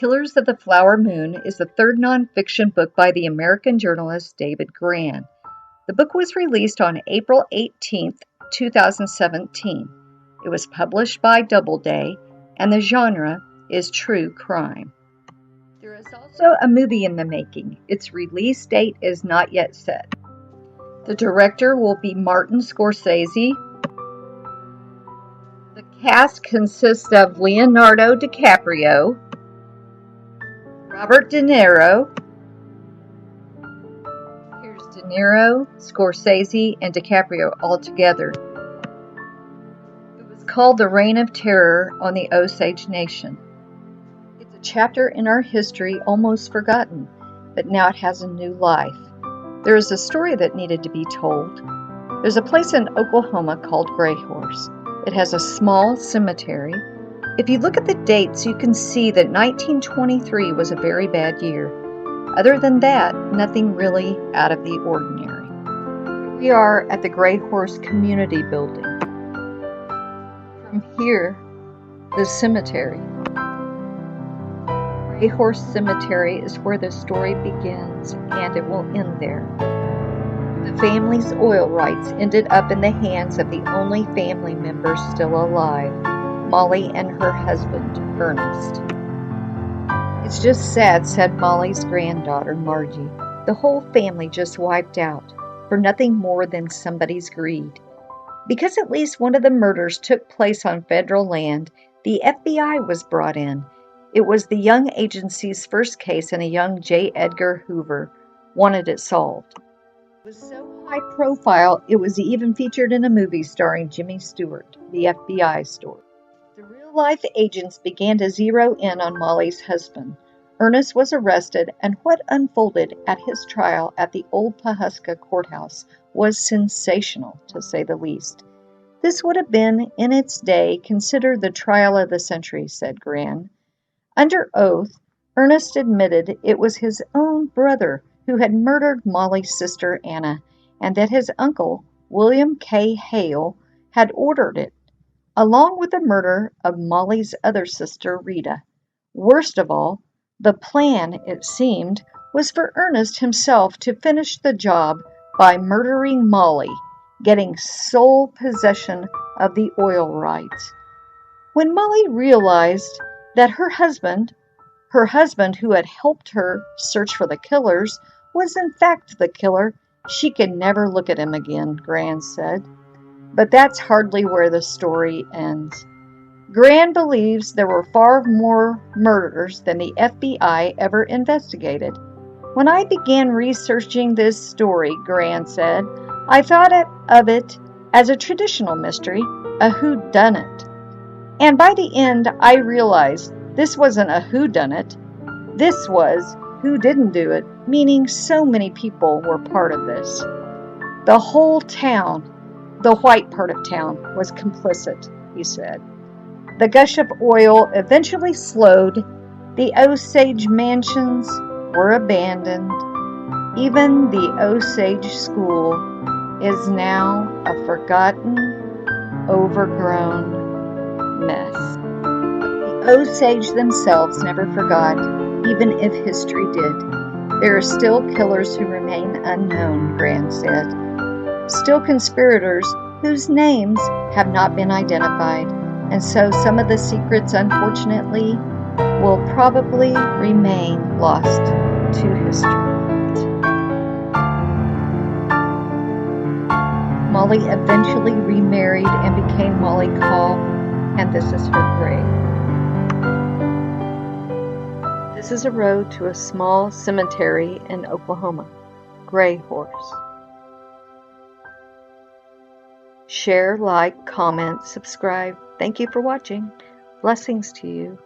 Killers of the Flower Moon is the third nonfiction book by the American journalist David Grann. The book was released on April 18, 2017. It was published by Doubleday, and the genre is true crime. There is also a movie in the making. Its release date is not yet set. The director will be Martin Scorsese. The cast consists of Leonardo DiCaprio, Robert De Niro. Here's De Niro, Scorsese, and DiCaprio all together. It was called The Reign of Terror on the Osage Nation. It's a chapter in our history almost forgotten, but now it has a new life. There is a story that needed to be told. There's a place in Oklahoma called Gray Horse. It has a small cemetery. If you look at the dates, you can see that 1923 was a very bad year. Other than that, nothing really out of the ordinary. We are at the Gray Horse Community Building. From here, the cemetery. Gray Horse Cemetery is where the story begins, and it will end there. The family's oil rights ended up in the hands of the only family member still alive, Molly and her husband, Ernest. "It's just sad," said Molly's granddaughter, Margie. "The whole family just wiped out, for nothing more than somebody's greed." Because at least one of the murders took place on federal land, the FBI was brought in. It was the young agency's first case, and a young J. Edgar Hoover wanted it solved. It was so high profile, it was even featured in a movie starring Jimmy Stewart, the FBI story. The real-life agents began to zero in on Molly's husband. Ernest was arrested, and what unfolded at his trial at the old Pawhuska courthouse was sensational, to say the least. This would have been, in its day, considered the trial of the century, said Grann. Under oath, Ernest admitted it was his own brother who had murdered Molly's sister Anna, and that his uncle, William K. Hale, had ordered it, along with the murder of Molly's other sister, Rita. Worst of all, the plan, it seemed, was for Ernest himself to finish the job by murdering Molly, getting sole possession of the oil rights. When Molly realized that her husband who had helped her search for the killers, was in fact the killer, she could never look at him again, Grann said. But that's hardly where the story ends. Grann believes there were far more murders than the FBI ever investigated. When I began researching this story, Grann said, I thought of it as a traditional mystery, a whodunit. And by the end, I realized this wasn't a whodunit. This was who didn't do it, meaning so many people were part of this. The whole town, the white part of town, was complicit, he said. The gush of oil eventually slowed. The Osage mansions were abandoned. Even the Osage school is now a forgotten, overgrown mess. The Osage themselves never forgot, even if history did. There are still killers who remain unknown, Grann said. Still conspirators whose names have not been identified, and so some of the secrets, unfortunately, will probably remain lost to history. Molly eventually remarried and became Molly Call, and this is her grave. This is a road to a small cemetery in Oklahoma, Gray Horse. Share, like, comment, subscribe. Thank you for watching. Blessings to you.